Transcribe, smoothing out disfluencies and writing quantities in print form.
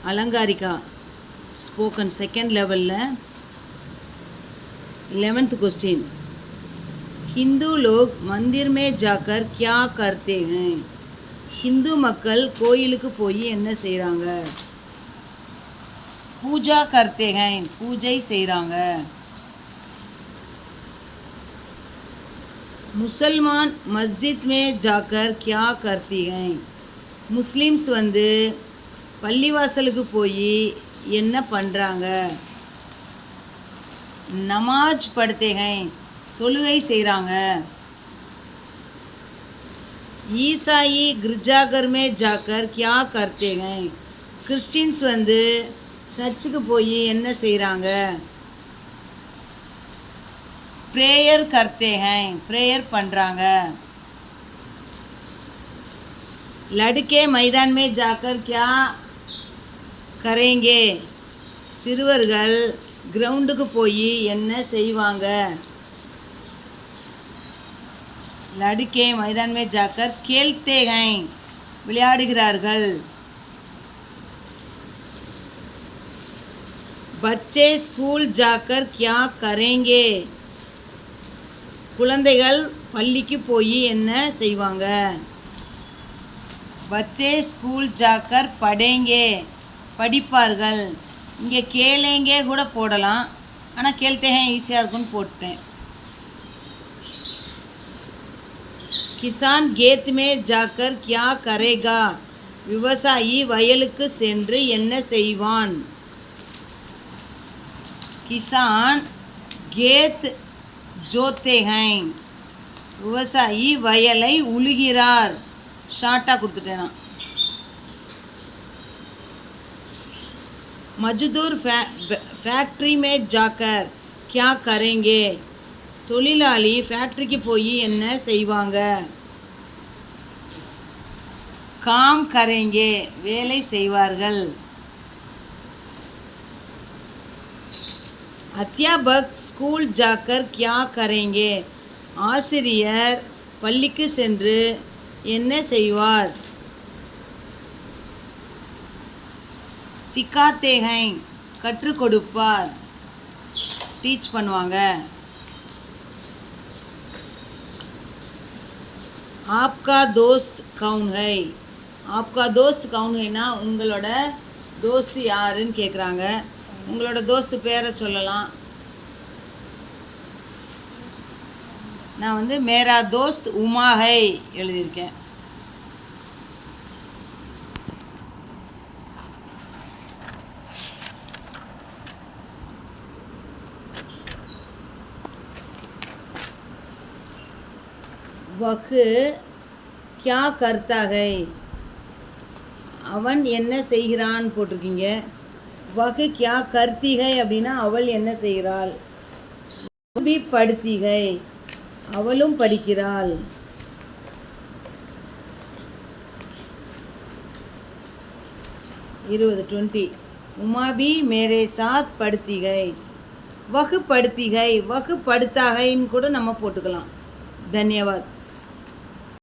अलंकारिका spoken second level 11th question. हिंदू लोग मंदिर में जाकर क्या करते हैं? हिंदू மக்கள் கோயிலுக்கு போய் என்ன செய்கிறாங்க? पूजा करते हैं, பூஜை செய்கிறாங்க। मुसलमान मस्जिद में जाकर क्या करती हैं? முஸ்லிம்ஸ் வந்து பள்ளிவாசலுக்கு போய் என்ன பண்ணுறாங்க? நமாஜ் படுத்தே हैं, தொழுகை செய்கிறாங்க। ईसाई गिरजाघर में जाकर क्या करते हैं? கிறிஸ்டின்ஸ் வந்து சர்ச்சுக்கு போய் என்ன செய்கிறாங்க? ப்ரேயர் करते हैं, ப்ரேயர் பண்ணுறாங்க। लड़के मैदान में जाकर क्या करेंगे? சிறுவர்கள் கிரவுண்டுக்கு போய் என்ன செய்வாங்க? लड़के मैदान में जाकर खेलते हैं, விளையாடுகிறார்கள்। बच्चे स्कूल जाकर क्या करेंगे? குழந்தைகள் பள்ளிக்கு போய் என்ன செய்வாங்க? बच्चे स्कूल जाकर पढ़ेंगे, படிப்பார்கள்। இங்கே கேளேங்கே கூட போடலாம், ஆனால் கேள்த்தே हैं ஈஸியாக இருக்குன்னு போட்டேன்। किसान खेत में जाकर क्या करेगा? விவசாயி வயலுக்கு சென்று என்ன செய்வான்? கிசான் கேத் ஜோத்தே हैं, விவசாயி வயலை உழுகிறார்। ஷார்ட்டாக கொடுத்துட்டேன் நான்। मजदूर फैक्ट्री में जाकर क्या करेंगे? தொழிலாளி ஃபேக்ட்ரிக்கு போய் என்ன செய்வாங்க? काम करेंगे, வேலை செய்வார்கள்। अध्यापक स्कूल जाकर क्या करेंगे? ஆசிரியர் பள்ளிக்கு சென்று என்ன செய்வார்? சிக்காத்தே हैं, கற்றுக் கொடுப்பார், டீச் பண்ணுவாங்க। आपका दोस्त कौन है? आपका दोस्त कौन हैனா உங்களோட தோஸ்த் யாருன்னு கேட்குறாங்க। உங்களோட தோஸ்து பேரை சொல்லலாம்। நான் வந்து மேரா தோஸ்த் உமா ஹை எழுதியிருக்கேன்। वह क्या करता है? அவன் என்ன செய்கிறான் போட்டிருக்கீங்க। वह क्या करती है அப்படின்னா அவள் என்ன செய்கிறாள்? भी पढ़ती है, அவளும் படிக்கிறாள்। 20 उमा भी मेरे साथ पढ़ती है। वह पढ़ती है, वह पढ़ता है கூட நம்ம போட்டுக்கலாம்। धन्यवाद।